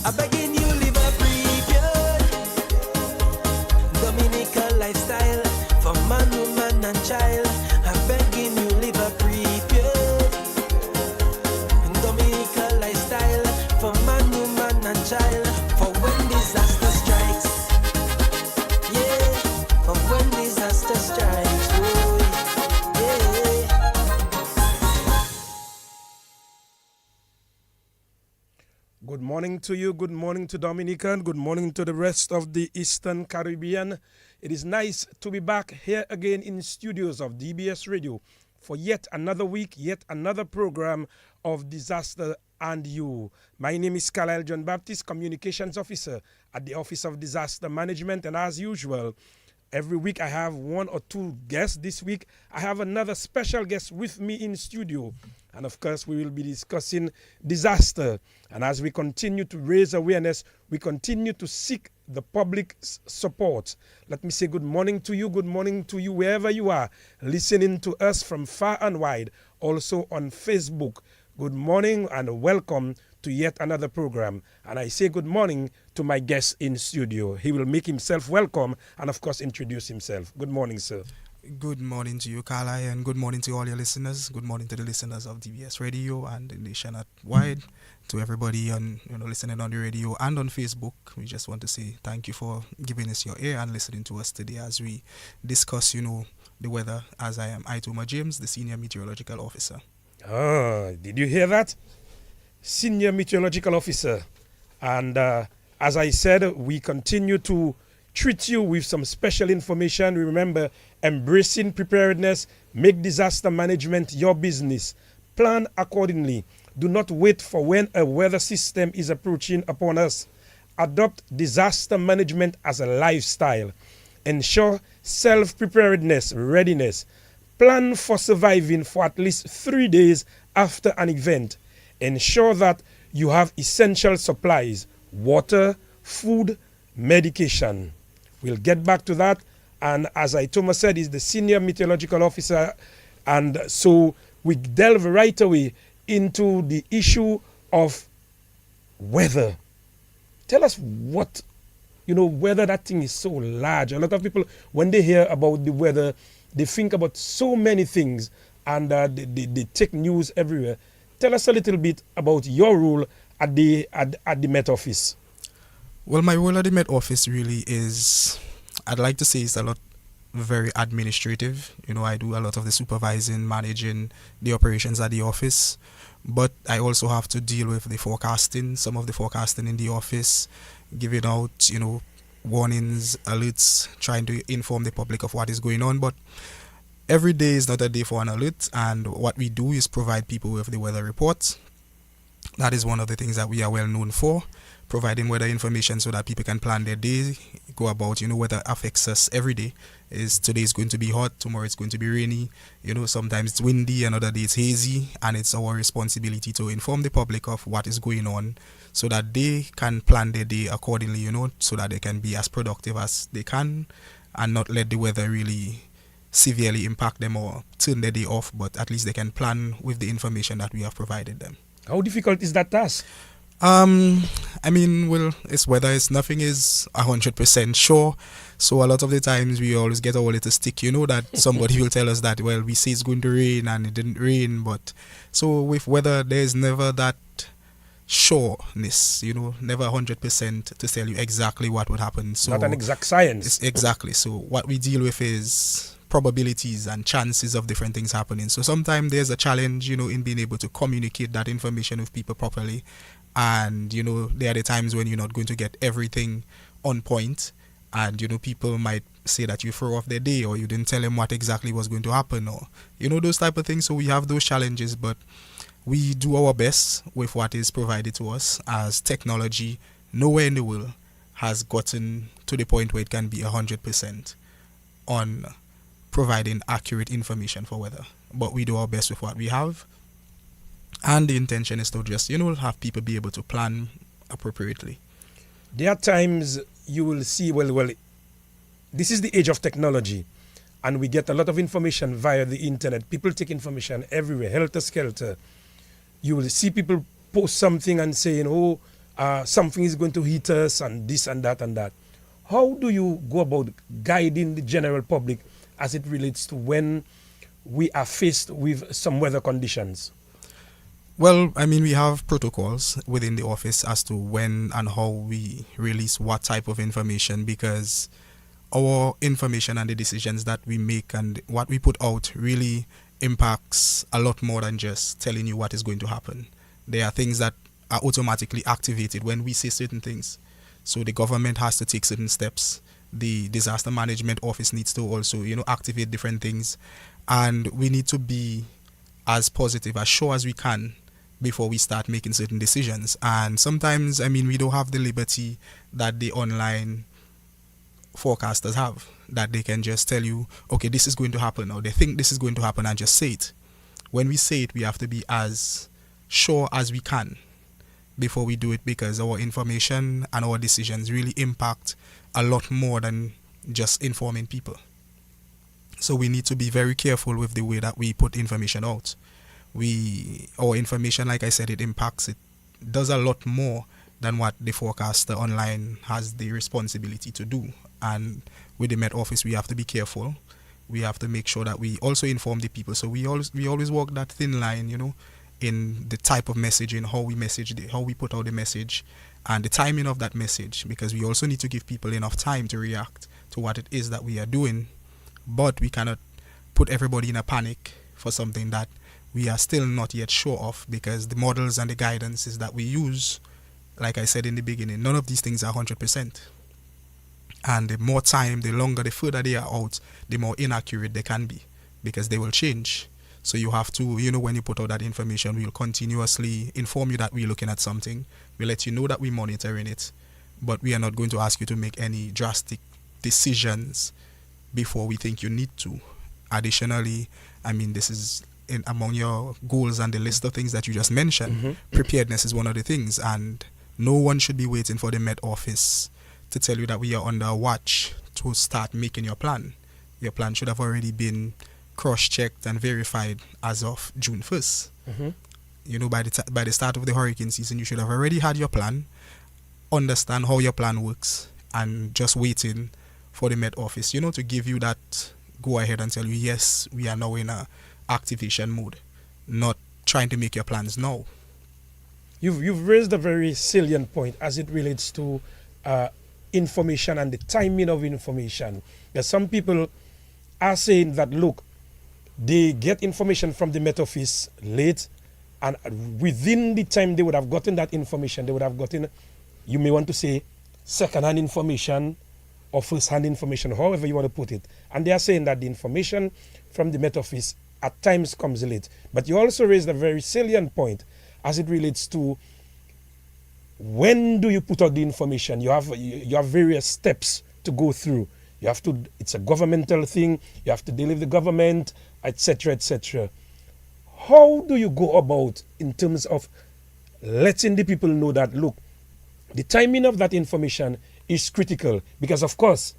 I begging you live a prepared Dominican lifestyle for man, woman and child. I begging you live a prepared Dominican lifestyle for man, woman and child. For when disaster strikes, yeah, for when disaster strikes, oh, yeah. Good morning to you, good morning to Dominican, good morning to the rest of the Eastern Caribbean. It is nice to be back here again in studios of DBS Radio for yet another week, yet another program of Disaster and You. My name is Carlisle JnoBaptiste, Communications Officer at the Office of Disaster Management, and as usual, every week I have one or two guests. This week I have another special guest with me in studio. And of course, we will be discussing disaster. And as we continue to raise awareness, we continue to seek the public's support. Let me say good morning to you wherever you are, listening to us from far and wide, also on Facebook. Good morning and welcome to yet another program. And I say good morning to my guest in studio. He will make himself welcome and of course introduce himself. Good morning, sir. Good morning to you, Carlisle, and good morning to all your listeners. Good morning to the listeners of DBS Radio and the nation at wide. To everybody on listening on the radio and on Facebook, we just want to say thank you for giving us your ear and listening to us today as we discuss, the weather. As I am Itoma James, the Senior Meteorological Officer. Did you hear that? Senior Meteorological Officer. And as I said, we continue to treat you with some special information. Remember, embracing preparedness, make disaster management your business. Plan accordingly. Do not wait for when a weather system is approaching upon us. Adopt disaster management as a lifestyle. Ensure self-preparedness, readiness. Plan for surviving for at least 3 days after an event. Ensure that you have essential supplies, water, food, medication. We'll get back to that. And as Itoma said, he's the Senior Meteorological Officer. And so we delve right away into the issue of weather. Tell us what, weather, that thing is so large. A lot of people, when they hear about the weather, they think about so many things and they take news everywhere. Tell us a little bit about your role at the Met Office. Well, my role at the Met Office really is, I'd like to say it's a lot very administrative. I do a lot of the supervising, managing the operations at the office, but I also have to deal with the forecasting, some of the forecasting in the office, giving out, warnings, alerts, trying to inform the public of what is going on. But every day is not a day for an alert, and what we do is provide people with the weather reports. That is one of the things that we are well known for, providing weather information so that people can plan their day, go about, weather affects us every day. Today is going to be hot, tomorrow it's going to be rainy, sometimes it's windy, another day it's hazy, and it's our responsibility to inform the public of what is going on so that they can plan their day accordingly, so that they can be as productive as they can and not let the weather really severely impact them or turn their day off, but at least they can plan with the information that we have provided them. How difficult is that task? It's weather. Nothing is 100% sure. So a lot of the times we always get our little stick, that somebody will tell us that, well, we say it's going to rain and it didn't rain. But so with weather, there's never that sureness, never 100% to tell you exactly what would happen. So not an exact science. Exactly. So what we deal with is probabilities and chances of different things happening. So sometimes there's a challenge, in being able to communicate that information with people properly. And, there are the times when you're not going to get everything on point. And, people might say that you throw off their day or you didn't tell them what exactly was going to happen or, those type of things. So we have those challenges, but we do our best with what is provided to us, as technology nowhere in the world has gotten to the point where it can be 100% on providing accurate information for weather. But we do our best with what we have. And the intention is to just, have people be able to plan appropriately. There are times you will see, well, this is the age of technology, and we get a lot of information via the internet. People take information everywhere, helter-skelter. You will see people post something and saying, something is going to hit us and this and that and that. How do you go about guiding the general public as it relates to when we are faced with some weather conditions? Well, I mean, we have protocols within the office as to when and how we release what type of information, because our information and the decisions that we make and what we put out really impacts a lot more than just telling you what is going to happen. There are things that are automatically activated when we say certain things. So the government has to take certain steps. The disaster management office needs to also, activate different things. And we need to be as positive, as sure as we can before we start making certain decisions. And sometimes, I mean, we don't have the liberty that the online forecasters have, that they can just tell you, okay, this is going to happen, or they think this is going to happen, and just say it. When we say it, we have to be as sure as we can before we do it, because our information and our decisions really impact a lot more than just informing people. So we need to be very careful with the way that we put information out. Our information, like I said, it does a lot more than what the forecaster online has the responsibility to do. And with the Met Office, we have to be careful. We have to make sure that we also inform the people. So we always walk that thin line, in the type of messaging, how we message, how we put out the message, and the timing of that message, because we also need to give people enough time to react to what it is that we are doing. But we cannot put everybody in a panic for something that we are still not yet sure of, because the models and the guidances that we use, like I said in the beginning, none of these things are 100%. And the more time, the longer, the further they are out, the more inaccurate they can be, because they will change. So you have to, when you put out that information, we'll continuously inform you that we're looking at something. We'll let you know that we're monitoring it, but we are not going to ask you to make any drastic decisions before we think you need to. Additionally, I mean, this is among your goals and the list of things that you just mentioned. Mm-hmm. Preparedness is one of the things, and no one should be waiting for the Met Office to tell you that we are under watch to start making your plan. Your plan should have already been cross-checked and verified as of June 1st. Mm-hmm. By the start of the hurricane season, you should have already had your plan, understand how your plan works, and just waiting for the Met Office, to give you that go ahead and tell you, yes, we are now in a activation mode, not trying to make your plans now. You've raised a very salient point as it relates to information and the timing of information. There's some people are saying that, look, they get information from the Met Office late, and within the time they would have gotten that information, they would have gotten, you may want to say, second-hand information or first-hand information, however you want to put it. And they are saying that the information from the Met Office at times comes late. But you also raised a very salient point as it relates to when do you put out the information. You have various steps to go through. You have to, it's a governmental thing, you have to deal with the government, etc., etc. How do you go about in terms of letting the people know that, look, the timing of that information is critical? Because, of course,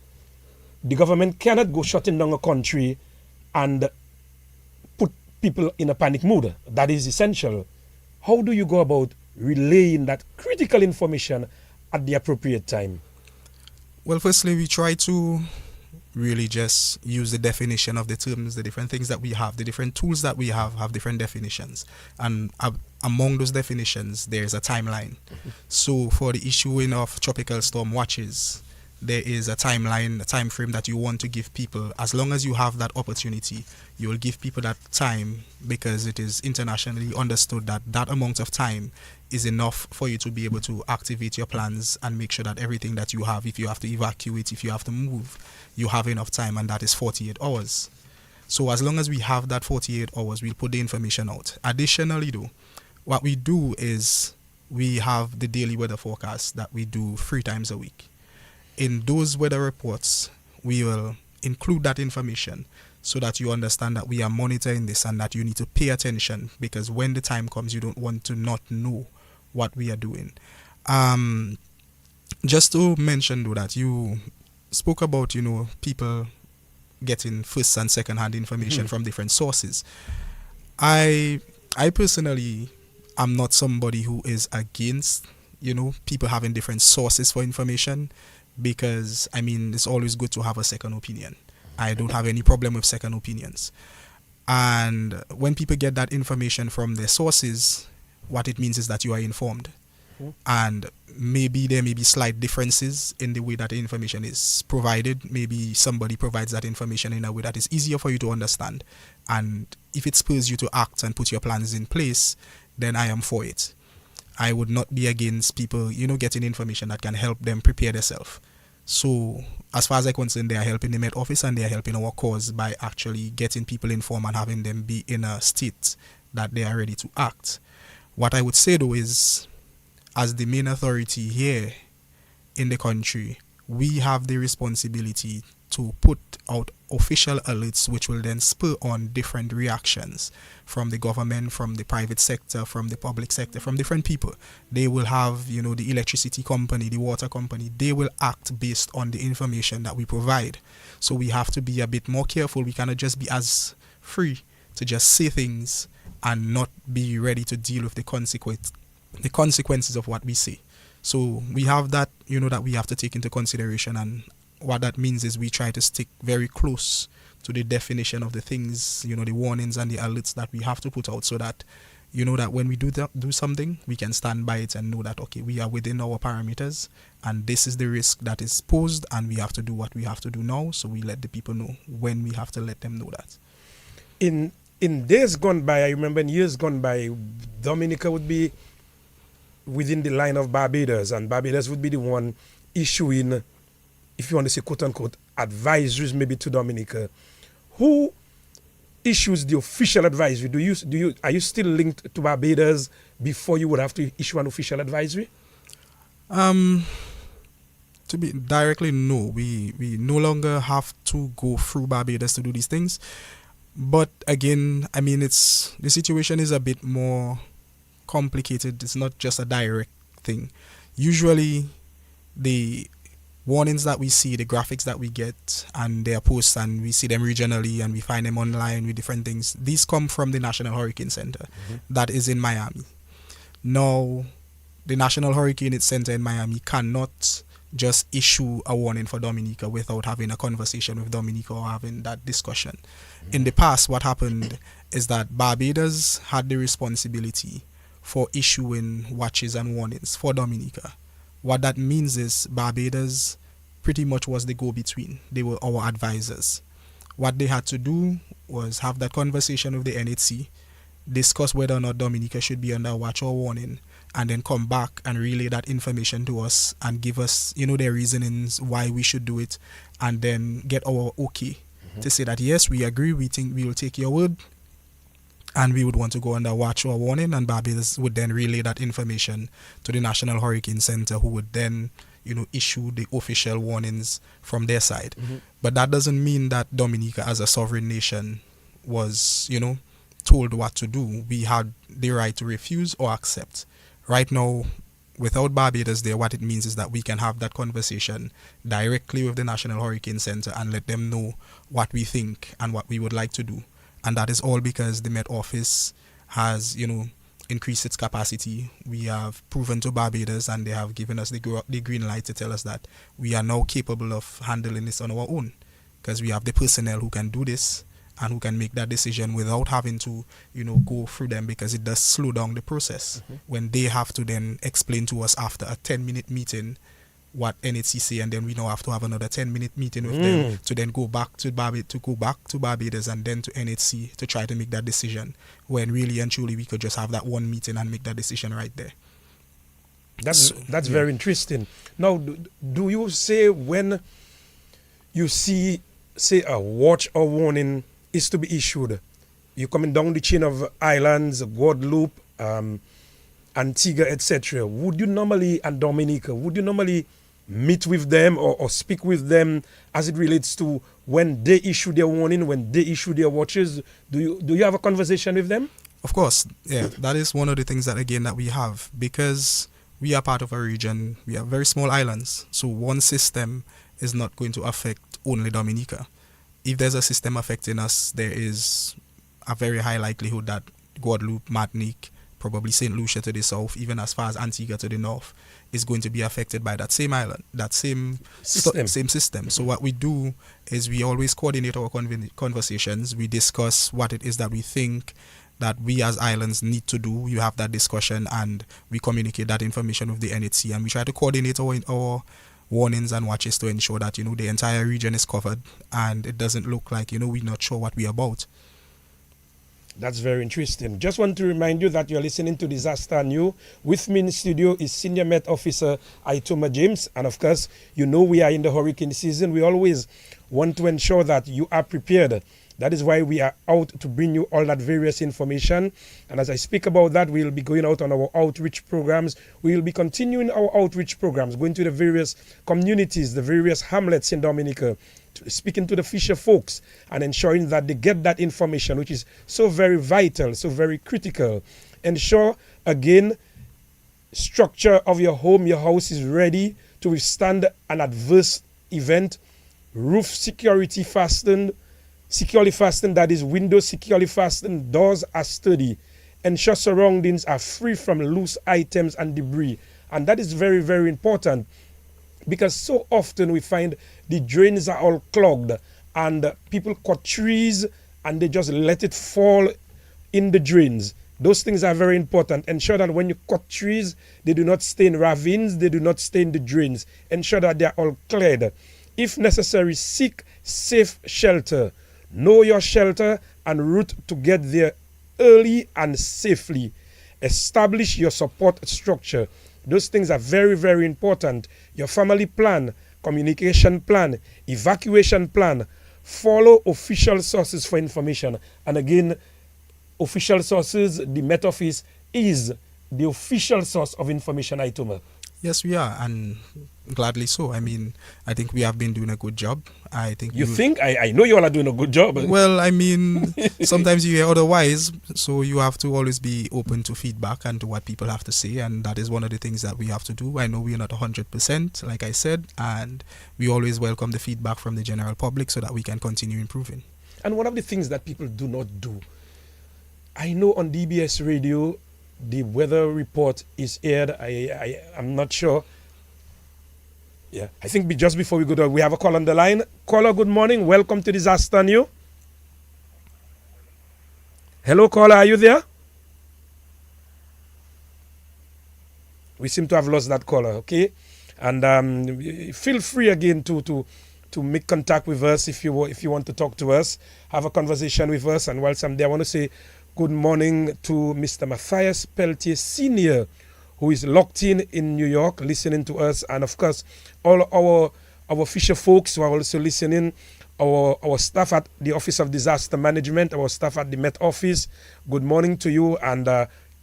the government cannot go shutting down a country and put people in a panic mood. That is essential. How do you go about relaying that critical information at the appropriate time? Well, firstly, we try to really just use the definition of the terms, the different things that we have, the different tools that we have different definitions. And among those definitions, there's a timeline. So for the issuing of tropical storm watches, there is a timeline, a time frame that you want to give people. As long as you have that opportunity, you will give people that time, because it is internationally understood that that amount of time is enough for you to be able to activate your plans and make sure that everything that you have, if you have to evacuate, if you have to move, you have enough time, and that is 48 hours. So as long as we have that 48 hours, we'll put the information out. Additionally, though, what we do is we have the daily weather forecast that we do 3 times a week. In those weather reports, we will include that information so that you understand that we are monitoring this and that you need to pay attention, because when the time comes, you don't want to not know what we are doing. Just to mention, though, that you spoke about, people getting first and second hand information from different sources. I personally am not somebody who is against, people having different sources for information, because I mean, it's always good to have a second opinion. I don't have any problem with second opinions. And when people get that information from their sources, what it means is that you are informed. And maybe there may be slight differences in the way that the information is provided. Maybe somebody provides that information in a way that is easier for you to understand. And if it spurs you to act and put your plans in place, then I am for it. I would not be against people, getting information that can help them prepare themselves. So as far as I'm concerned, they are helping the Met Office and they are helping our cause by actually getting people informed and having them be in a state that they are ready to act. What I would say though is, as the main authority here in the country, we have the responsibility to put out official alerts which will then spur on different reactions from the government, from the private sector, from the public sector, from different people. They will have, the electricity company, the water company, they will act based on the information that we provide. So we have to be a bit more careful. We cannot just be as free to just say things and not be ready to deal with the consequences of what we say. So we have that, that we have to take into consideration, and what that means is we try to stick very close to the definition of the things, the warnings and the alerts that we have to put out, so that, that when we do something, we can stand by it and know that, okay, we are within our parameters and this is the risk that is posed and we have to do what we have to do now. So we let the people know when we have to let them know that. In days gone by, I remember in years gone by, Dominica would be within the line of Barbados, and Barbados would be the one issuing, if you want to say quote unquote, advisories maybe to Dominica. Who issues the official advisory? Are you still linked to Barbados before you would have to issue an official advisory? To be directly, no. We no longer have to go through Barbados to do these things. But again, I mean, the situation is a bit more complicated. It's not just a direct thing. Usually the warnings that we see, the graphics that we get, and their posts, and we see them regionally and we find them online with different things, these come from the National Hurricane Center that is in Miami. Now, the National Hurricane Center in Miami cannot just issue a warning for Dominica without having a conversation with Dominica or having that discussion. In the past, what happened is that Barbados had the responsibility for issuing watches and warnings for Dominica. What that means is Barbados pretty much was the go-between. They were our advisors. What they had to do was have that conversation with the NHC, discuss whether or not Dominica should be under watch or warning, and then come back and relay that information to us and give us, their reasonings why we should do it, and then get our okay to say that, yes, we agree, we think we will take your word, and we would want to go under watch or warning, and Barbados would then relay that information to the National Hurricane Center, who would then, issue the official warnings from their side. But that doesn't mean that Dominica as a sovereign nation was, told what to do. We had the right to refuse or accept. Right now, without Barbados there, what it means is that we can have that conversation directly with the National Hurricane Center and let them know what we think and what we would like to do. And that is all because the Met Office has, increased its capacity. We have proven to Barbados, and they have given us the green light to tell us that we are now capable of handling this on our own, because we have the personnel who can do this and who can make that decision without having to, go through them, because it does slow down the process when they have to then explain to us after a 10-minute meeting what NHC say, and then we now have to have another 10-minute meeting with them to then go back to Barbados and then to NHC to try to make that decision, when really and truly we could just have that one meeting and make that decision right there. That's very interesting. Now, do you say when you see, say, a watch or warning is to be issued, you're coming down the chain of islands, Guadeloupe, Antigua, etc., would you normally, and Dominica, would you normally meet with them or speak with them as it relates to when they issue their warning, when they issue their watches? Do you have a conversation with them? Of course, yeah. That is one of the things that we have, because we are part of a region. We are very small islands, so one system is not going to affect only Dominica. If there's a system affecting us, there is a very high likelihood that Guadeloupe, Martinique, probably St. Lucia to the south, even as far as Antigua to the north, is going to be affected by that same island, that same system. So what we do is we always coordinate our conversations. We discuss what it is that we think that we as islands need to do. You have that discussion, and we communicate that information with the NHC, and we try to coordinate our warnings and watches to ensure that, the entire region is covered and it doesn't look like, we're not sure what we're about. That's very interesting. Just want to remind you that you're listening to Disaster New. With me in the studio is Senior Met Officer Itoma James. And of course, we are in the hurricane season. We always want to ensure that you are prepared. That is why we are out to bring you all that various information. And as I speak about that, we'll be going out on our outreach programs. We will be continuing our outreach programs, going to the various communities, the various hamlets in Dominica, speaking to the fisher folks and ensuring that they get that information, which is so very vital, so very critical. Ensure, again, structure of your home, your house is ready to withstand an adverse event. Roof security fastened, securely fastened, that is windows securely fastened, doors are sturdy. Ensure surroundings are free from loose items and debris. And that is very, very important, because so often we find the drains are all clogged and people cut trees and they just let it fall in the drains. Those things are very important. Ensure that when you cut trees, they do not stay in ravines, they do not stay in the drains. Ensure that they are all cleared. If necessary, seek safe shelter. Know your shelter and route to get there early and safely. Establish your support structure. Those things are very, very important. Your family plan, communication plan, evacuation plan. Follow official sources for information. And again, official sources, the Met Office is the official source of information, Itoma. Yes, we are, and gladly so. I mean, I think we have been doing a good job. I think you think? I know you all are doing a good job. Well, I mean, sometimes you hear otherwise, so you have to always be open to feedback and to what people have to say, and that is one of the things that we have to do. I know we are not 100%, like I said, and we always welcome the feedback from the general public so that we can continue improving. And one of the things that people do not do, I know on DBS radio, the weather report is aired. I'm not sure. Yeah, I think just before we go there, we have a call on the line. Caller, good morning. Welcome to Disaster New. Hello, caller. Are you there? We seem to have lost that caller. Okay, and feel free again to make contact with us if you want to talk to us, have a conversation with us. And whilst I'm there, I want to say good morning to Mr. Matthias Peltier Sr., who is locked in New York, listening to us. And of course, all our fisher folks who are also listening, our staff at the Office of Disaster Management, our staff at the Met Office, good morning to you. And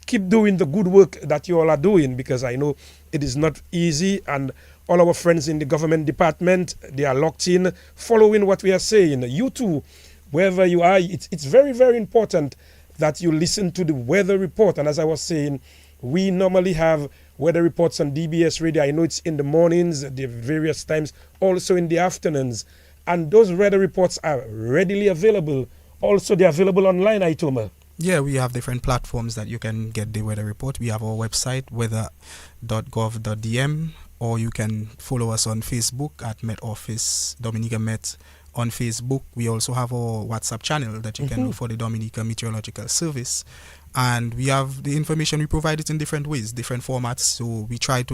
keep doing the good work that you all are doing, because I know it is not easy. And all our friends in the government department, they are locked in, following what we are saying. You too, wherever you are, it's very, very important that you listen to the weather report. And as I was saying, we normally have weather reports on DBS radio. I know it's in the mornings, the various times, also in the afternoons. And those weather reports are readily available. Also, they're available online, Itoma. Yeah, we have different platforms that you can get the weather report. We have our website, weather.gov.dm, or you can follow us on Facebook at Met Office, Dominica Met. On Facebook, we also have our WhatsApp channel that you can look for the Dominica Meteorological Service. And we have the information, we provide it in different ways, different formats. So we try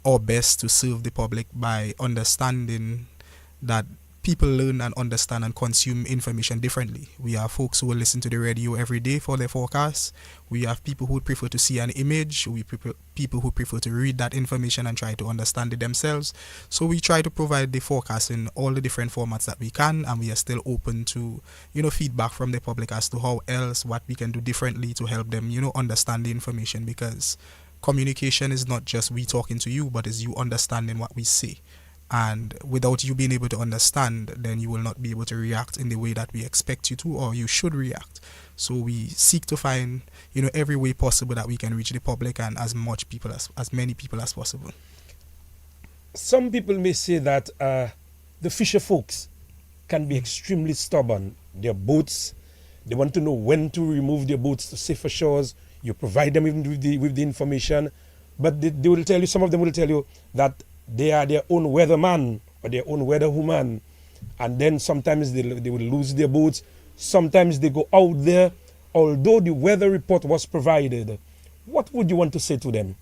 our best to serve the public by understanding that people learn and understand and consume information differently. We have folks who will listen to the radio every day for their forecasts. We have people who would prefer to see an image. People who prefer to read that information and try to understand it themselves. So we try to provide the forecast in all the different formats that we can, and we are still open to, feedback from the public as to what we can do differently to help them, understand the information, because communication is not just we talking to you, but is you understanding what we say. And without you being able to understand, then you will not be able to react in the way that we expect you to, or you should react. So we seek to find, every way possible that we can reach the public and as many people as possible. Some people may say that the fisher folks can be extremely stubborn. Their boats, they want to know when to remove their boats to safer shores. You provide them with the information, but they will tell you, some of them will tell you that they are their own weatherman or their own weather woman, and then sometimes they will lose their boats. Sometimes they go out there, although the weather report was provided. What would you want to say to them?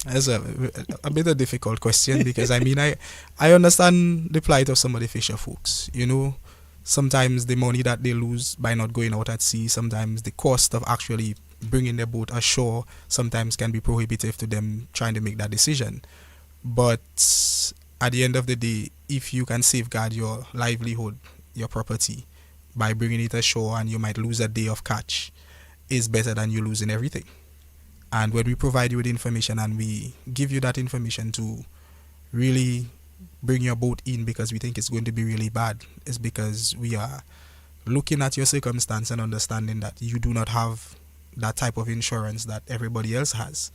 That's a bit a difficult question because I mean I understand the plight of some of the fisher folks. You know, sometimes the money that they lose by not going out at sea, sometimes the cost of actually bringing their boat ashore sometimes can be prohibitive to them trying to make that decision. But at the end of the day, if you can safeguard your livelihood, your property, by bringing it ashore and you might lose a day of catch, is better than you losing everything. And when we provide you with information and we give you that information to really bring your boat in because we think it's going to be really bad, is because we are looking at your circumstance and understanding that you do not have that type of insurance that everybody else has.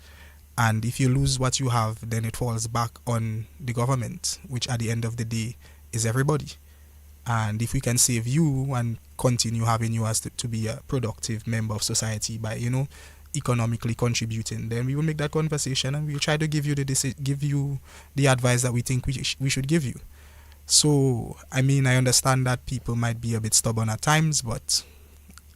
And if you lose what you have, then it falls back on the government, which at the end of the day is everybody. And if we can save you and continue having you as to be a productive member of society by, you know, economically contributing, then we will make that conversation and we'll try to give you the advice that we think we should give you. So, I mean, I understand that people might be a bit stubborn at times, but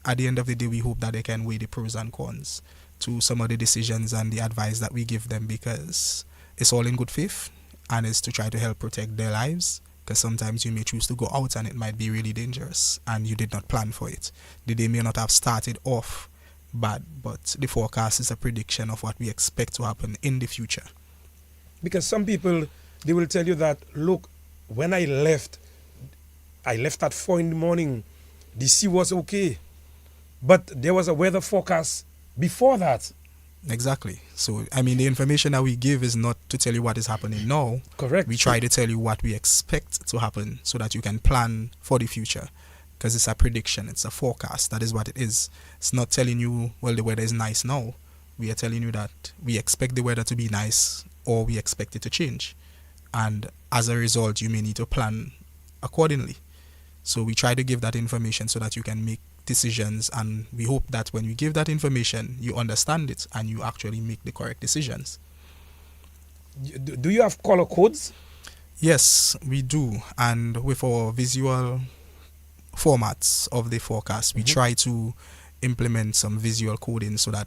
at the end of the day, we hope that they can weigh the pros and cons to some of the decisions and the advice that we give them, because it's all in good faith and it's to try to help protect their lives, because sometimes you may choose to go out and it might be really dangerous and you did not plan for it. The day may not have started off bad, but the forecast is a prediction of what we expect to happen in the future. Because some people, they will tell you that, look, when I left at 4 in the morning, the sea was okay, but there was a weather forecast before that. Exactly. So, I mean, the information that we give is not to tell you what is happening now. Correct. We try to tell you what we expect to happen so that you can plan for the future. Because it's a prediction, it's a forecast. That is what it is. It's not telling you, well, the weather is nice now. We are telling you that we expect the weather to be nice or we expect it to change. And as a result, you may need to plan accordingly. So we try to give that information so that you can make decisions, and we hope that when we give that information, you understand it and you actually make the correct decisions. Do you have color codes? Yes, we do. And with our visual formats of the forecast, we try to implement some visual coding so that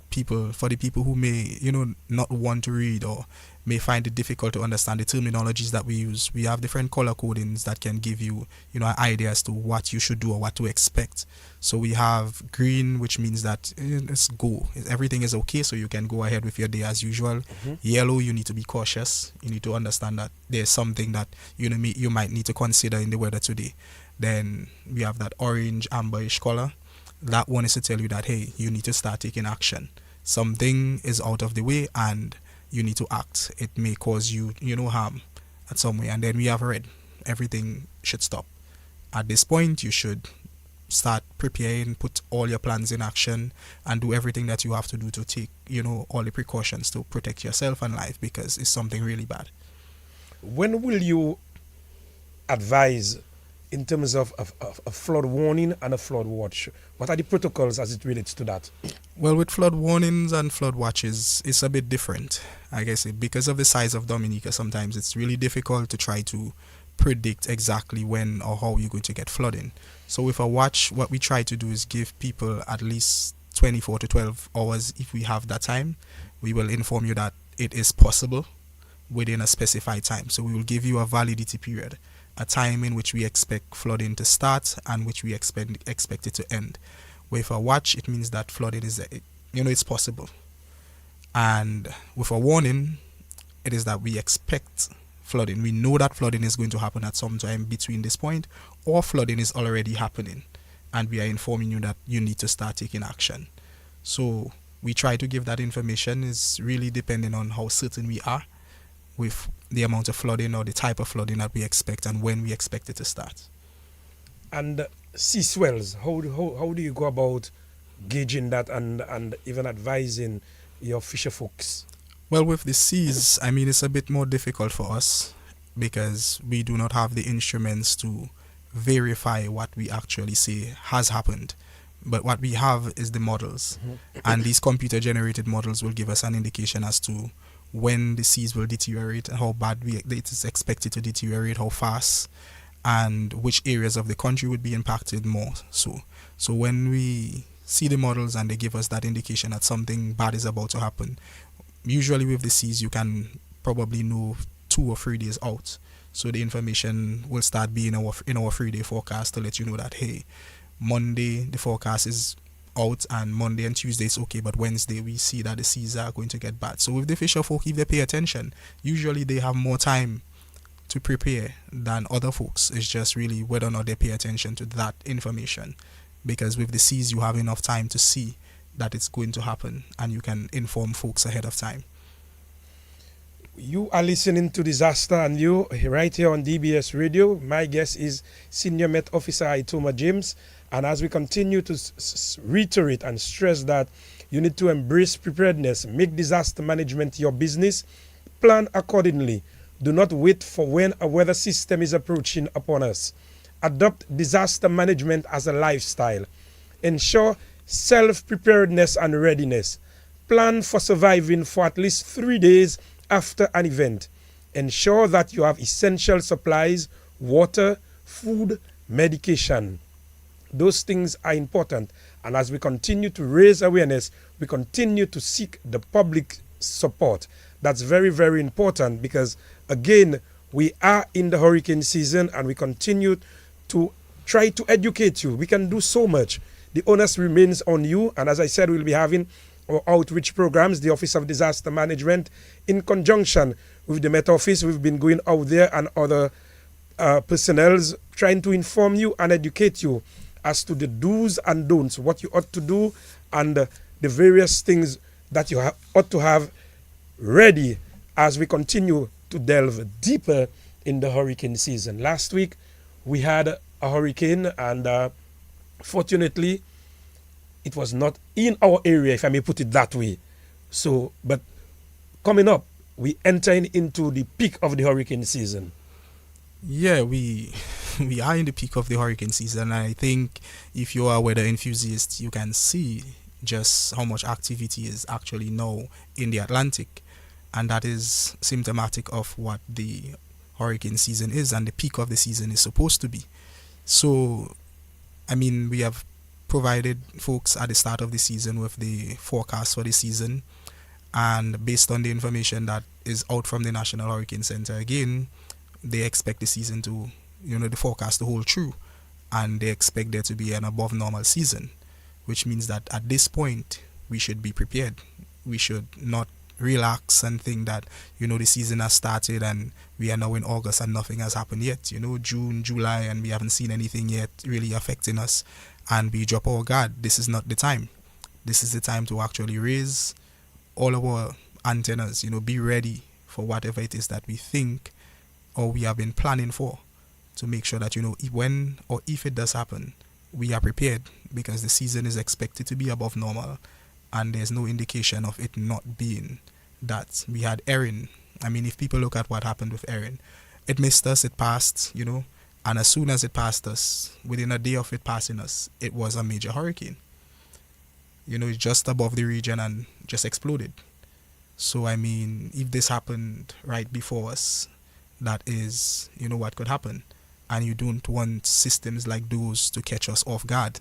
for the people who may, you know, not want to read or may find it difficult to understand the terminologies that we use, we have different color codings that can give you, you know, an idea as to what you should do or what to expect. So we have green, which means that it's go. Everything is okay, so you can go ahead with your day as usual. Yellow, you need to be cautious. You need to understand that there's something that you might need to consider in the weather today. Then we have that orange, amberish color. That one is to tell you that, hey, you need to start taking action. Something is out of the way and you need to act. It may cause you, harm at some way. And then we have red. Everything should stop. At this point, you should start preparing, put all your plans in action, and do everything that you have to do to take, all the precautions to protect yourself and life, because it's something really bad. When will you advise in terms of a flood warning and a flood watch? What are the protocols as it relates to that? Well, with flood warnings and flood watches, it's a bit different. I guess because of the size of Dominica, sometimes it's really difficult to try to predict exactly when or how you're going to get flooding. So with a watch, what we try to do is give people at least 24 to 12 hours if we have that time. We will inform you that it is possible within a specified time. So we will give you a validity period, a time in which we expect flooding to start and which we expect it to end. With a watch, it means that flooding is, it's possible. And with a warning, it is that we expect flooding. We know that flooding is going to happen at some time between this point, or flooding is already happening, and we are informing you that you need to start taking action. So we try to give that information. Is really depending on how certain we are with the amount of flooding or the type of flooding that we expect and when we expect it to start. And sea swells, how do you go about gauging that and even advising your fisher folks? Well, with the seas, it's a bit more difficult for us because we do not have the instruments to verify what we actually say has happened. But what we have is the models. And these computer generated models will give us an indication as to when the seas will deteriorate, and how bad it is expected to deteriorate, how fast, and which areas of the country would be impacted more. So when we see the models and they give us that indication that something bad is about to happen, usually with the seas you can probably know 2 or 3 days out. So the information will start being in our 3-day forecast to let you know that, hey, Monday the forecast is out and Monday and Tuesday is okay, but Wednesday we see that the seas are going to get bad. So with the fisher folk, if they pay attention, usually they have more time to prepare than other folks. It's just really whether or not they pay attention to that information, because with the seas you have enough time to see that it's going to happen and you can inform folks ahead of time. You are listening to Disaster and You right here on DBS Radio. My guest is Senior Met Officer Itoma James. And as we continue to reiterate and stress that you need to embrace preparedness, make disaster management your business, plan accordingly. Do not wait for when a weather system is approaching upon us. Adopt disaster management as a lifestyle. Ensure self-preparedness and readiness. Plan for surviving for at least 3 days after an event. Ensure that you have essential supplies, water, food, medication. Those things are important. And as we continue to raise awareness, we continue to seek the public support. That's very, very important because, again, we are in the hurricane season and we continue to try to educate you. We can do so much. The onus remains on you. And as I said, we'll be having our outreach programs, the Office of Disaster Management, in conjunction with the Met Office. We've been going out there and other personnel trying to inform you and educate you as to the do's and don'ts, what you ought to do, and the various things that you ought to have ready as we continue to delve deeper in the hurricane season. Last week, we had a hurricane, and fortunately, it was not in our area, if I may put it that way. So, but coming up, we entering into the peak of the hurricane season. Yeah, we are in the peak of the hurricane season. I think if you are a weather enthusiast, you can see just how much activity is actually now in the Atlantic. And that is symptomatic of what the hurricane season is and the peak of the season is supposed to be. So, I mean, we have provided folks at the start of the season with the forecast for the season. And based on the information that is out from the National Hurricane Center, again, they expect the season to, the forecast to hold true. And they expect there to be an above normal season, which means that at this point, we should be prepared. We should not relax and think that, the season has started and we are now in August and nothing has happened yet. June, July, and we haven't seen anything yet really affecting us. And we drop our guard. This is not the time. This is the time to actually raise all of our antennas, be ready for whatever it is that we think or we have been planning for, to make sure that, when or if it does happen, we are prepared, because the season is expected to be above normal and there's no indication of it not being that. We had Erin. I mean, if people look at what happened with Erin, it missed us, it passed, and as soon as it passed us, within a day of it passing us, it was a major hurricane. It's just above the region and just exploded. So, I mean, if this happened right before us, that is, what could happen. And you don't want systems like those to catch us off guard.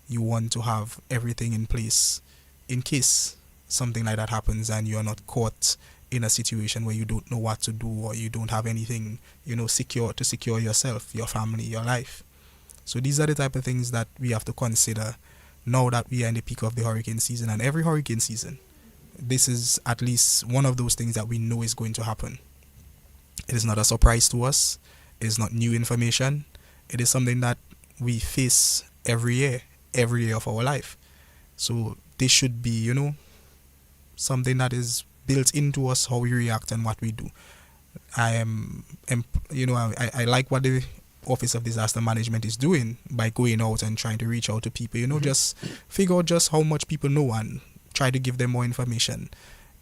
You want to have everything in place in case something like that happens and you're not caught in a situation where you don't know what to do or you don't have anything, secure to secure yourself, your family, your life. So these are the type of things that we have to consider now that we are in the peak of the hurricane season. And every hurricane season, this is at least one of those things that we know is going to happen. It is not a surprise to us. It is not new information. It is something that we face every year of our life. So this should be, something that is built into us, how we react and what we do. I like what the Office of Disaster Management is doing by going out and trying to reach out to people, just figure out just how much people know and try to give them more information.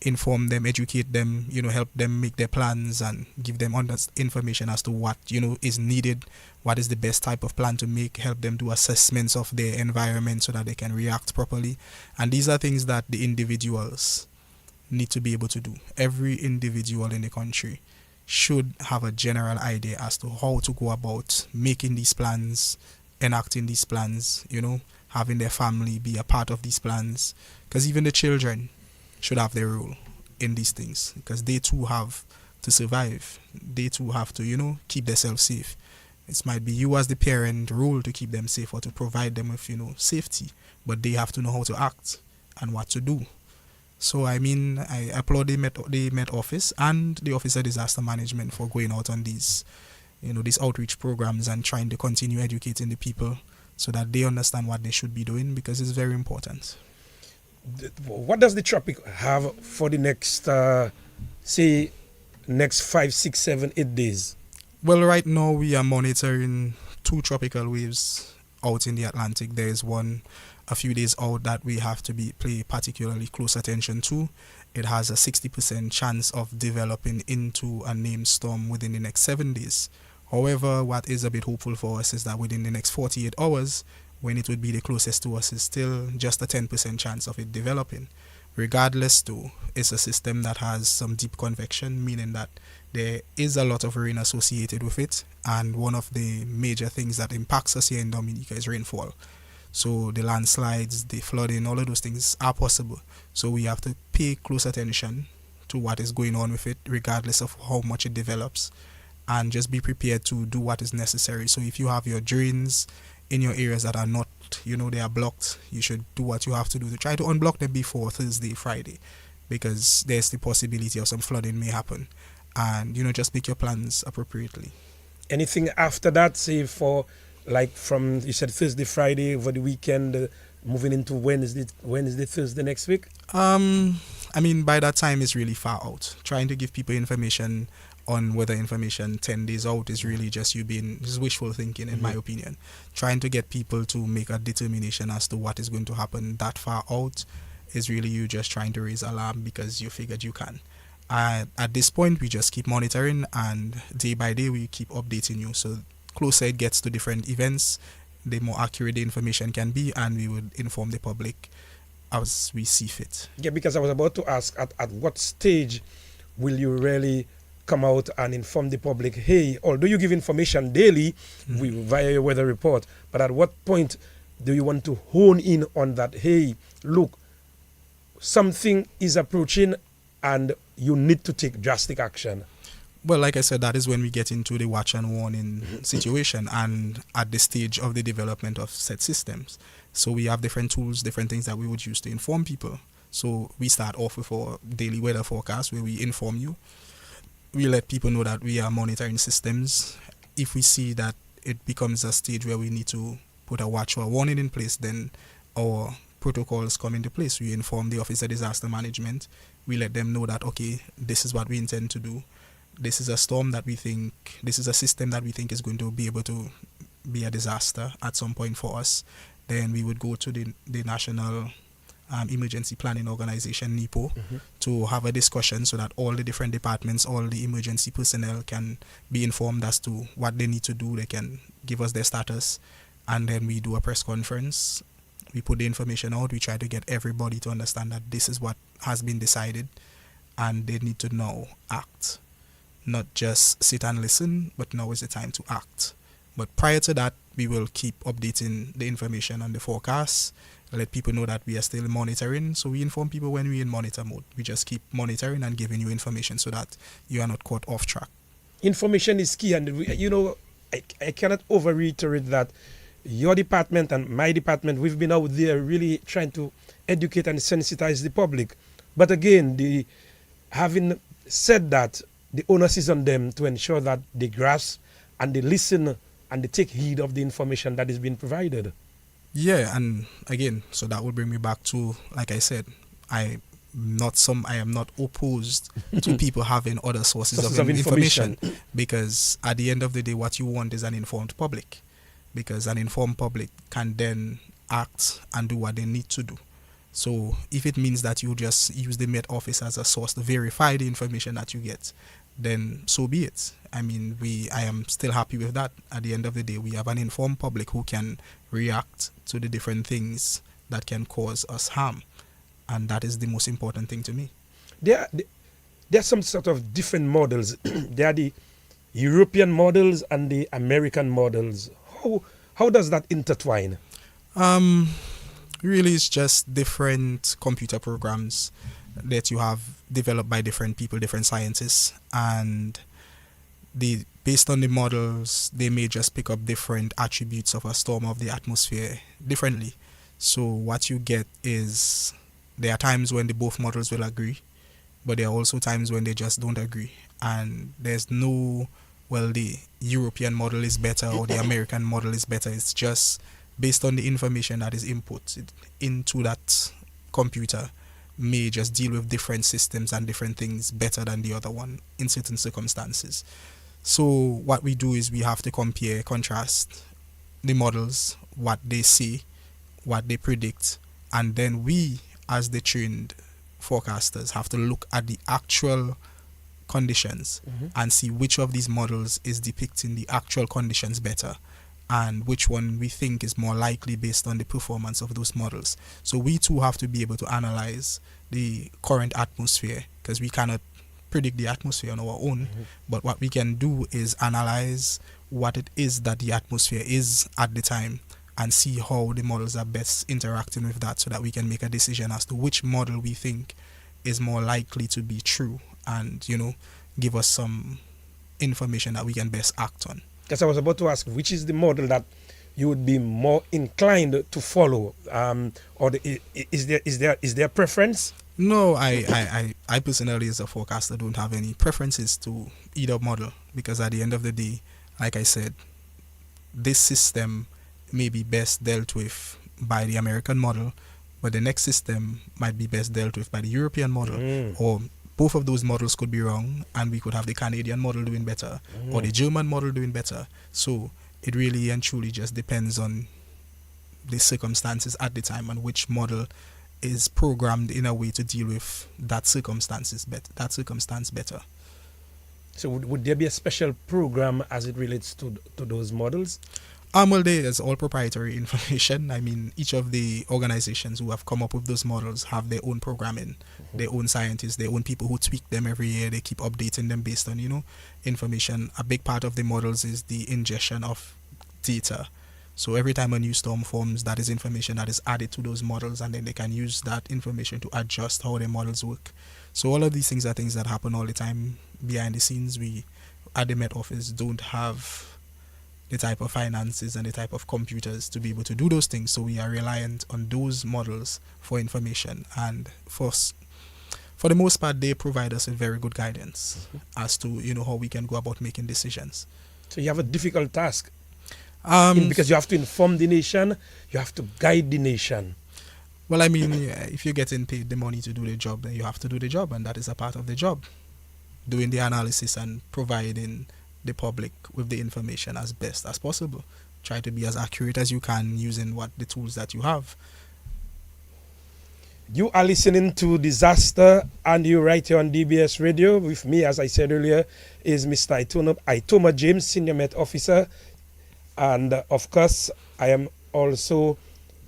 inform them, educate them, help them make their plans and give them information as to what, is needed, what is the best type of plan to make, help them do assessments of their environment so that they can react properly. And these are things that the individuals need to be able to do. Every individual in the country should have a general idea as to how to go about making these plans, enacting these plans, having their family be a part of these plans, because even the children should have their role in these things, because they too have to survive. They too have to, keep themselves safe. It might be you as the parent role to keep them safe or to provide them with, safety, but they have to know how to act and what to do. So, I applaud the Met Office and the Office of Disaster Management for going out on these, these outreach programs and trying to continue educating the people so that they understand what they should be doing, because it's very important. What does the tropic have for the next, next 5, 6, 7, 8 days? Well, right now we are monitoring 2 tropical waves out in the Atlantic. There is one a few days out that we have to pay particularly close attention to. It has a 60% chance of developing into a named storm within the next 7 days. However, what is a bit hopeful for us is that within the next 48 hours, when it would be the closest to us, is still just a 10% chance of it developing. Regardless, though, it's a system that has some deep convection, meaning that there is a lot of rain associated with it, and one of the major things that impacts us here in Dominica is rainfall. So the landslides, the flooding, all of those things are possible. So we have to pay close attention to what is going on with it, regardless of how much it develops, and just be prepared to do what is necessary. So if you have your drains in your areas that are not, they are blocked, you should do what you have to do to try to unblock them before Thursday, Friday, because there's the possibility of some flooding may happen. And, just make your plans appropriately. Anything after that, say for, from, you said Thursday, Friday, over the weekend, moving into Wednesday, Thursday next week? By that time it's really far out. Trying to give people information on weather information 10 days out is really just you being just wishful thinking, in my opinion. Trying to get people to make a determination as to what is going to happen that far out is really you just trying to raise alarm because you figured you can. At this point, we just keep monitoring, and day by day we keep updating you. So closer it gets to different events, the more accurate the information can be, and we would inform the public as we see fit. Yeah, because I was about to ask, at what stage will you really come out and inform the public, hey, although you give information daily via your weather report, but at what point do you want to hone in on that, hey, look, something is approaching and you need to take drastic action? Well, like I said, that is when we get into the watch and warning situation and at the stage of the development of said systems. So we have different tools, different things that we would use to inform people. So we start off with our daily weather forecast where we inform you. We let people know that we are monitoring systems. If we see that it becomes a stage where we need to put a watch or a warning in place, then our protocols come into place. We inform the Office of Disaster Management. We let them know that, okay, this is what we intend to do. This is a storm that we think, this is a system that we think is going to be able to be a disaster at some point for us. Then we would go to the National Emergency Planning Organization, NEPO, to have a discussion so that all the different departments, all the emergency personnel can be informed as to what they need to do. They can give us their status, and then we do a press conference. We put the information out. We try to get everybody to understand that this is what has been decided, and they need to now act. Not just sit and listen, but now is the time to act. But prior to that, we will keep updating the information on the forecast, let people know that we are still monitoring. So we inform people when we're in monitor mode. We just keep monitoring and giving you information so that you are not caught off track. Information is key, and I cannot over-reiterate that your department and my department, we've been out there really trying to educate and sensitize the public. But again, having said that, the onus is on them to ensure that they grasp and they listen and they take heed of the information that is being provided. Yeah, and again, so that will bring me back to, like I said, I am not opposed to people having other sources of information, because at the end of the day, what you want is an informed public, because an informed public can then act and do what they need to do. So if it means that you just use the Met Office as a source to verify the information that you get, then so be it. I mean, I am still happy with that. At the end of the day, we have an informed public who can react to the different things that can cause us harm. And that is the most important thing to me. There are some sort of different models. There are the European models and the American models. How does that intertwine? Really, it's just different computer programs that you have developed by different people, different scientists, and based on the models, they may just pick up different attributes of a storm of the atmosphere differently. So what you get is there are times when the both models will agree, but there are also times when they just don't agree. And there's no, well, the European model is better or the American model is better. It's just based on the information that is input into that computer may just deal with different systems and different things better than the other one in certain circumstances. So what we do is we have to compare, contrast the models, what they say, what they predict, and then we, as the trained forecasters, have to look at the actual conditions and see which of these models is depicting the actual conditions better and which one we think is more likely based on the performance of those models. So we too have to be able to analyze the current atmosphere, because we cannot predict the atmosphere on our own, but what we can do is analyze what it is that the atmosphere is at the time and see how the models are best interacting with that, so that we can make a decision as to which model we think is more likely to be true and, give us some information that we can best act on. Because I was about to ask, which is the model that you would be more inclined to follow, is there a preference? No, I personally, as a forecaster, don't have any preferences to either model, because at the end of the day, like I said, this system may be best dealt with by the American model, but the next system might be best dealt with by the European model, or both of those models could be wrong, and we could have the Canadian model doing better, or the German model doing better. So it really and truly just depends on the circumstances at the time and which model is programmed in a way to deal with that circumstance better. So would there be a special program as it relates to those models? Well, there's all proprietary information. I mean, each of the organizations who have come up with those models have their own programming, their own scientists, their own people who tweak them every year. They keep updating them based on, information. A big part of the models is the ingestion of data. So every time a new storm forms, that is information that is added to those models, and then they can use that information to adjust how their models work. So all of these things are things that happen all the time behind the scenes. We, at the Met Office, don't have the type of finances and the type of computers to be able to do those things. So we are reliant on those models for information. And for the most part, they provide us with very good guidance as to, how we can go about making decisions. So you have a difficult task. Because you have to inform the nation, you have to guide the nation. Well, I mean, if you're getting paid the money to do the job, then you have to do the job, and that is a part of the job. Doing the analysis and providing the public with the information as best as possible. Try to be as accurate as you can using the tools that you have. You are listening to Disaster, and you're right here on DBS Radio. With me, as I said earlier, is Mr. Itoma James, Senior Met Officer. And of course, I am also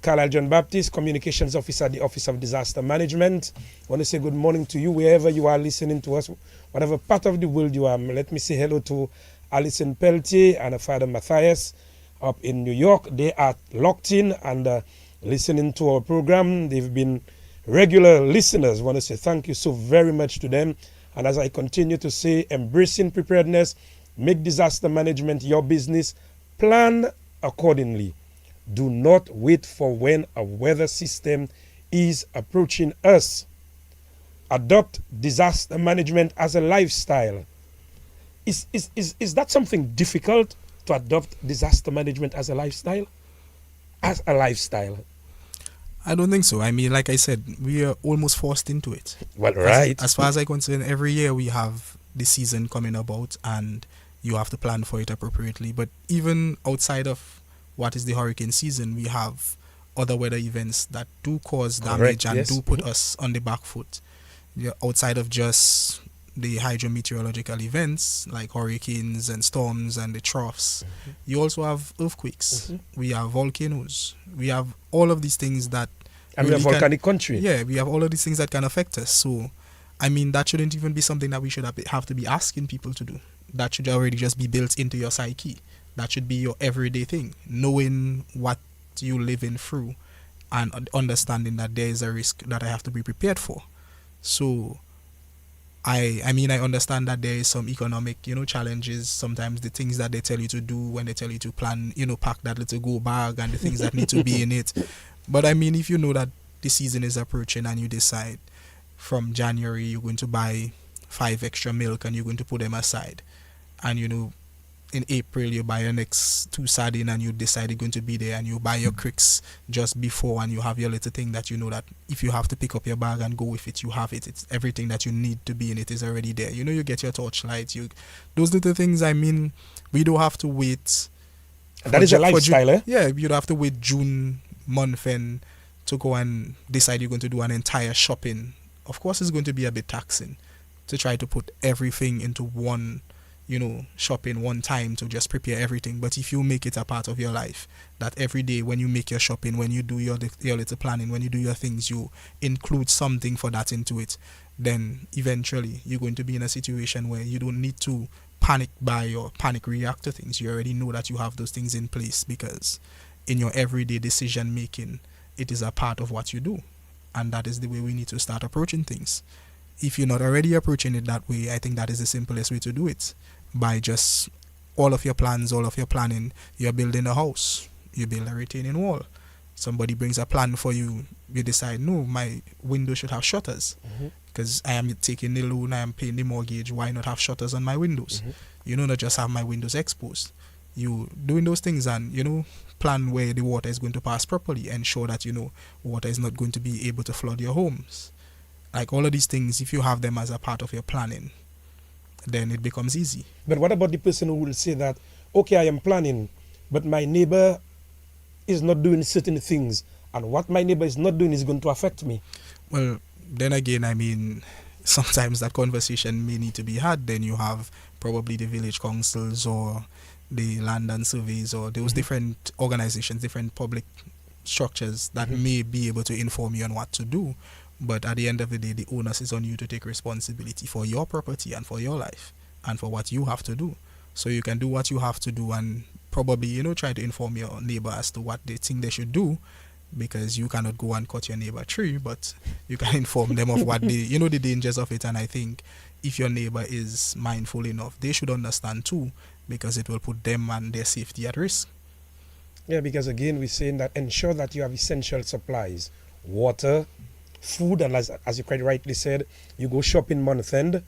Carlisle JnoBaptiste, Communications Officer at the Office of Disaster Management. I want to say good morning to you wherever you are listening to us, whatever part of the world you are. Let me say hello to Alison Peltier and Father Matthias up in New York. They are locked in and listening to our program. They've been regular listeners. I want to say thank you so very much to them. And as I continue to say, embracing preparedness, make disaster management your business. Plan accordingly. Do not wait for when a weather system is approaching us. Adopt disaster management as a lifestyle. Is that something difficult, to adopt disaster management as a lifestyle? As a lifestyle? I don't think so. I mean, like I said, we are almost forced into it. Well, right. As far as I'm concerned, every year we have the season coming about, and you have to plan for it appropriately. But even outside of what is the hurricane season, we have other weather events that do cause Correct, damage and yes. do put us on the back foot. Yeah, outside of just the hydrometeorological events like hurricanes and storms and the troughs, you also have earthquakes. We have volcanoes. We have all of these things that And we're a volcanic country. yeah, we have all of these things that can affect us. So, I mean, that shouldn't even be something that we should have to be asking people to do. That should already just be built into your psyche. That should be your everyday thing, knowing what you living through and understanding that there is a risk that I have to be prepared for. So, I mean, I understand that there is some economic, challenges. Sometimes the things that they tell you to do when they tell you to plan, pack that little go bag and the things that need to be in it. But I mean, if you know that the season is approaching and you decide from January you're going to buy 5 extra milk and you're going to put them aside, and in April you buy your next 2 sardines and you decide you're going to be there, and you buy your cricks just before, and you have your little thing that that if you have to pick up your bag and go with it, you have it. It's everything that you need to be in it is already there. You get your torchlight, those little things. I mean, we don't have to wait. That is a lifestyle, eh? Yeah, you don't have to wait June month and to go and decide you're going to do an entire shopping. Of course, it's going to be a bit taxing to try to put everything into one, shopping one time to just prepare everything. But if you make it a part of your life, that every day when you make your shopping, when you do your little planning, when you do your things, you include something for that into it, then eventually you're going to be in a situation where you don't need to panic buy or panic react to things. You already know that you have those things in place, because in your everyday decision making, it is a part of what you do. And that is the way we need to start approaching things. If you're not already approaching it that way, I think that is the simplest way to do it. By just all of your plans, all of your planning, you're building a house, you build a retaining wall. Somebody brings a plan for you, you decide, no, my window should have shutters. Because I am taking the loan, I am paying the mortgage, why not have shutters on my windows? Not just have my windows exposed. You doing those things and, plan where the water is going to pass properly, ensure that, water is not going to be able to flood your homes. Like all of these things, if you have them as a part of your planning, then it becomes easy. But what about the person who will say that, okay, I am planning, but my neighbor is not doing certain things, and what my neighbor is not doing is going to affect me? Well, then again, I mean, sometimes that conversation may need to be had. Then you have probably the village councils or the land and surveys or those different organizations, different public structures that may be able to inform you on what to do. But at the end of the day, the onus is on you to take responsibility for your property and for your life and for what you have to do. So you can do what you have to do and probably, try to inform your neighbor as to what they think they should do, because you cannot go and cut your neighbor tree, but you can inform them of what the dangers of it. And I think if your neighbor is mindful enough, they should understand too, because it will put them and their safety at risk. Yeah, because again, we're saying that ensure that you have essential supplies, water, food, and as you quite rightly said, you go shopping month end,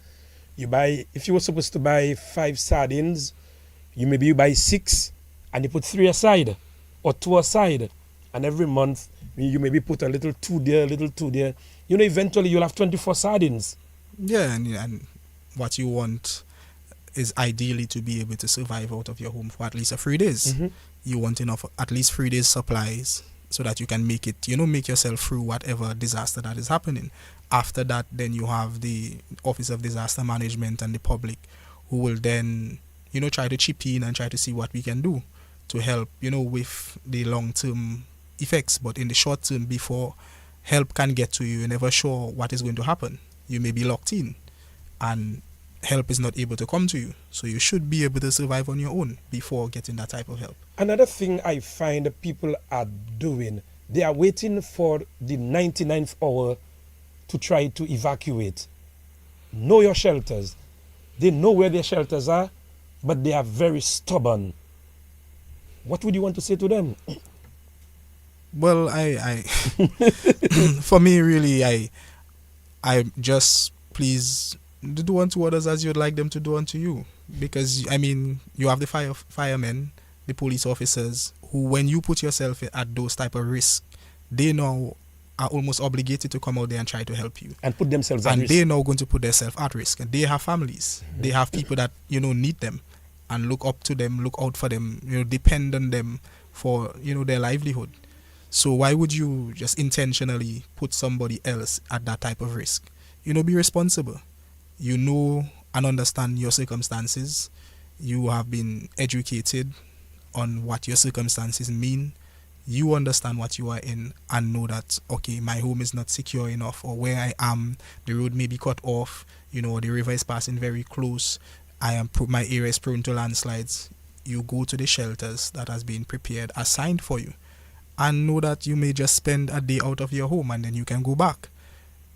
you buy, if you were supposed to buy 5 sardines, you buy 6 and you put 3 aside or 2 aside, and every month you maybe put a little 2 there, a little 2 there. Eventually you'll have 24 sardines. Yeah, and what you want is ideally to be able to survive out of your home for at least 3 days. You want enough, at least 3 days supplies, so that you can make it, make yourself through whatever disaster that is happening. After that, then you have the Office of Disaster Management and the public, who will then, try to chip in and try to see what we can do to help, with the long-term effects. But in the short term, before help can get to you, you're never sure what is going to happen. You may be locked in and help is not able to come to you. So you should be able to survive on your own before getting that type of help. Another thing I find people are doing, they are waiting for the 99th hour to try to evacuate. Know your shelters. They know where their shelters are, but they are very stubborn. What would you want to say to them? Well, I for me, really, I just please do unto others as you'd like them to do unto you. Because, I mean, you have the firemen, the police officers, who, when you put yourself at those type of risk, they now are almost obligated to come out there and try to help you. And put themselves at risk. And they're now going to put themselves at risk. And they have families. They have people that, need them and look up to them, look out for them, depend on them for, their livelihood. So why would you just intentionally put somebody else at that type of risk? Be responsible. You know and understand your circumstances. You have been educated on what your circumstances mean. You understand what you are in and know that, okay, my home is not secure enough, or where I am, the road may be cut off, the river is passing very close. My area is prone to landslides. You go to the shelters that has been prepared, assigned for you, and know that you may just spend a day out of your home and then you can go back,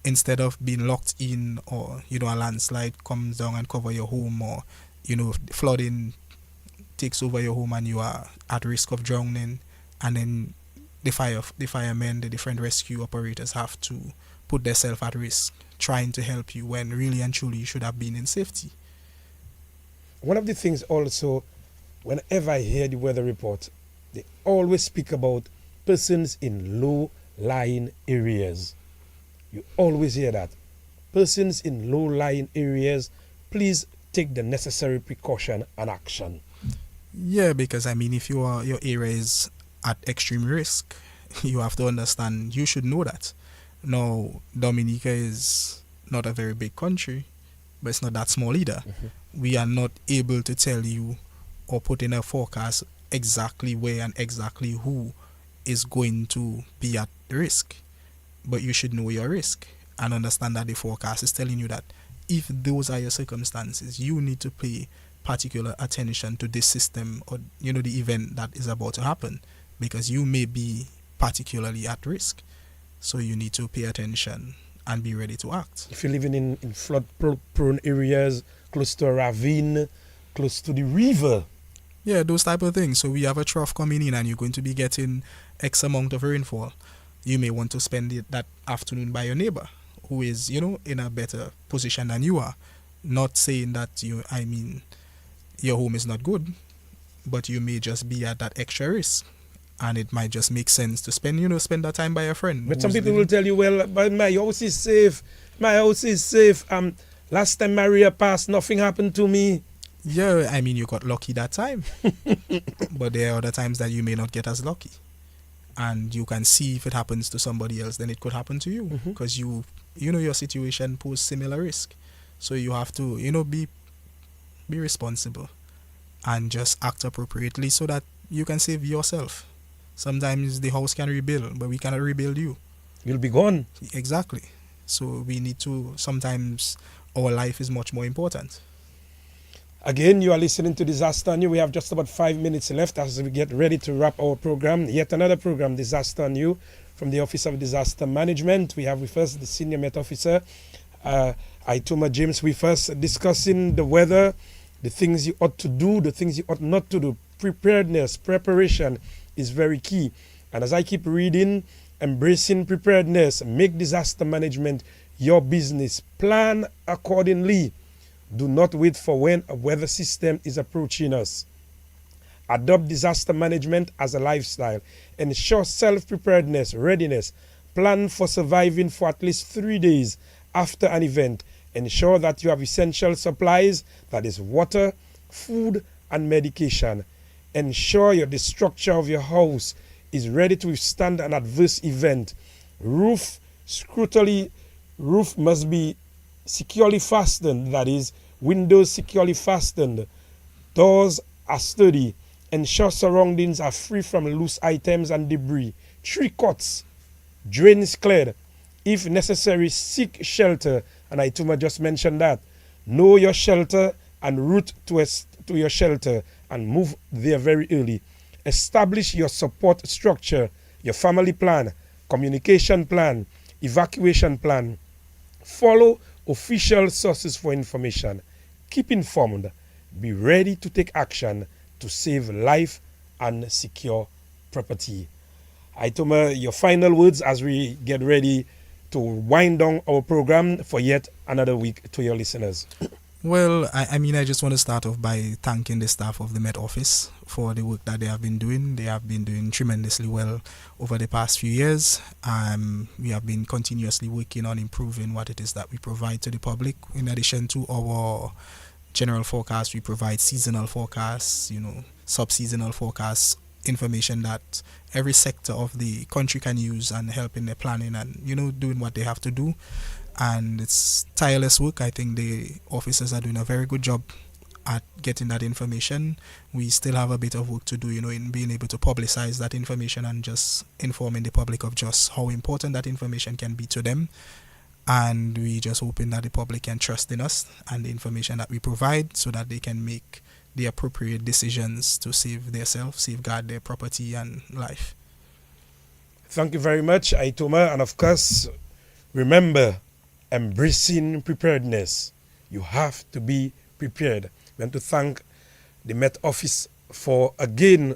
instead of being locked in, or a landslide comes down and cover your home, or flooding takes over your home and you are at risk of drowning, and then the firemen, the different rescue operators have to put themselves at risk trying to help you, when really and truly you should have been in safety. One of the things also, whenever I hear the weather report, they always speak about persons in low-lying areas. You always hear that. Persons in low-lying areas, please take the necessary precaution and action. Yeah, because if your area is at extreme risk, you have to understand, you should know that. Now, Dominica is not a very big country, but it's not that small either. We are not able to tell you or put in a forecast exactly where and exactly who is going to be at risk. But you should know your risk and understand that the forecast is telling you that if those are your circumstances, you need to pay particular attention to this system, or the event that is about to happen, because you may be particularly at risk. So you need to pay attention and be ready to act. If you're living in flood-prone areas, close to a ravine, close to the river. Yeah, those type of things. So we have a trough coming in and you're going to be getting X amount of rainfall. You may want to spend that afternoon by your neighbor, who is, in a better position than you are. Not saying that your home is not good, but you may just be at that extra risk. And it might just make sense to spend that time by a friend. But some people will tell you, well, but my house is safe. My house is safe. Last time Maria passed, nothing happened to me. Yeah, you got lucky that time. But there are other times that you may not get as lucky. And you can see if it happens to somebody else, then it could happen to you. Because your situation poses similar risk. So you have to, be responsible and just act appropriately so that you can save yourself. Sometimes the house can rebuild, but we cannot rebuild you. You'll be gone. Exactly. So we need to, sometimes our life is much more important. Again, you are listening to Disaster on You. We have just about 5 minutes left as we get ready to wrap our program. Yet another program, Disaster on You, from the Office of Disaster Management. We have with us the Senior Met Officer, Ituma James, with us, discussing the weather, the things you ought to do, the things you ought not to do. Preparedness, preparation is very key. And as I keep reading, embracing preparedness, make disaster management your business. Plan accordingly. Do not wait for when a weather system is approaching us. Adopt disaster management as a lifestyle. Ensure self-preparedness, readiness. Plan for surviving for at least 3 days after an event. Ensure that you have essential supplies, that is water, food, and medication. Ensure the structure of your house is ready to withstand an adverse event. Roof must be securely fastened, that is, windows securely fastened. Doors are sturdy. Ensure surroundings are free from loose items and debris. Tree cuts, drains cleared. If necessary, seek shelter. And Ituma just mentioned that. Know your shelter and route to your shelter and move there very early. Establish your support structure, your family plan, communication plan, evacuation plan. Follow official sources for information. Keep informed. Be ready to take action to save life and secure property. Ituma, your final words as we get ready to wind down our program for yet another week to your listeners. Well, I just want to start off by thanking the staff of the Met Office for the work that they have been doing. They have been doing tremendously well over the past few years. We have been continuously working on improving what it is that we provide to the public. In addition to our general forecast, we provide seasonal forecasts, sub-seasonal forecasts information that every sector of the country can use and help in their planning and, doing what they have to do. And it's tireless work. I think the officers are doing a very good job at getting that information. We still have a bit of work to do, in being able to publicize that information and just informing the public of just how important that information can be to them. And we just hoping that the public can trust in us and the information that we provide so that they can make the appropriate decisions to save themselves, safeguard their property and life. Thank you very much, Aitoma. And of course, remember, embracing preparedness. You have to be prepared. We want to thank the Met Office for again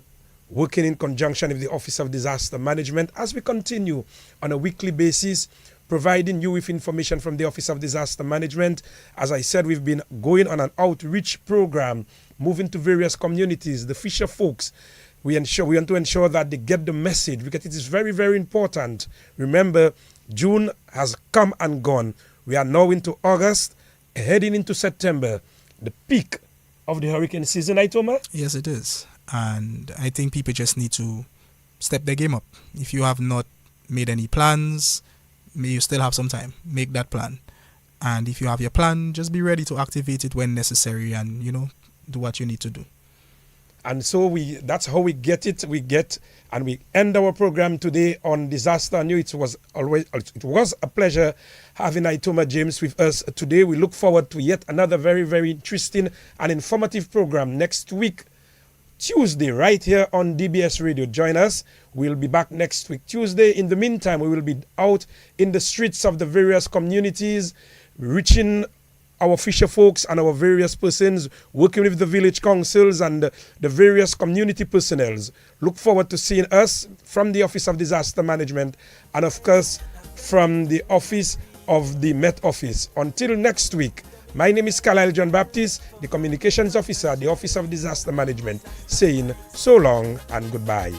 working in conjunction with the Office of Disaster Management as we continue on a weekly basis providing you with information from the Office of Disaster Management. As I said, we've been going on an outreach program, moving to various communities, the fisher folks. We want to ensure that they get the message because it is very, very important. Remember, June has come and gone. We are now into August, heading into September, the peak of the hurricane season, Aitoma? Yes, it is. And I think people just need to step their game up. If you have not made any plans, you still have some time. Make that plan. And if you have your plan, just be ready to activate it when necessary and, do what you need to do. And so that's how we get it. And we end our program today on disaster. I knew it was a pleasure having Aitoma James with us today. We look forward to yet another very, very interesting and informative program next week, Tuesday, right here on DBS Radio. Join us. We'll be back next week, Tuesday. In the meantime, we will be out in the streets of the various communities, reaching our fisher folks and our various persons, working with the village councils and the various community personnel. Look forward to seeing us from the Office of Disaster Management and, of course, from the Office of the Met Office. Until next week, my name is Carlisle JnoBaptiste, the Communications Officer at the Office of Disaster Management, saying so long and goodbye.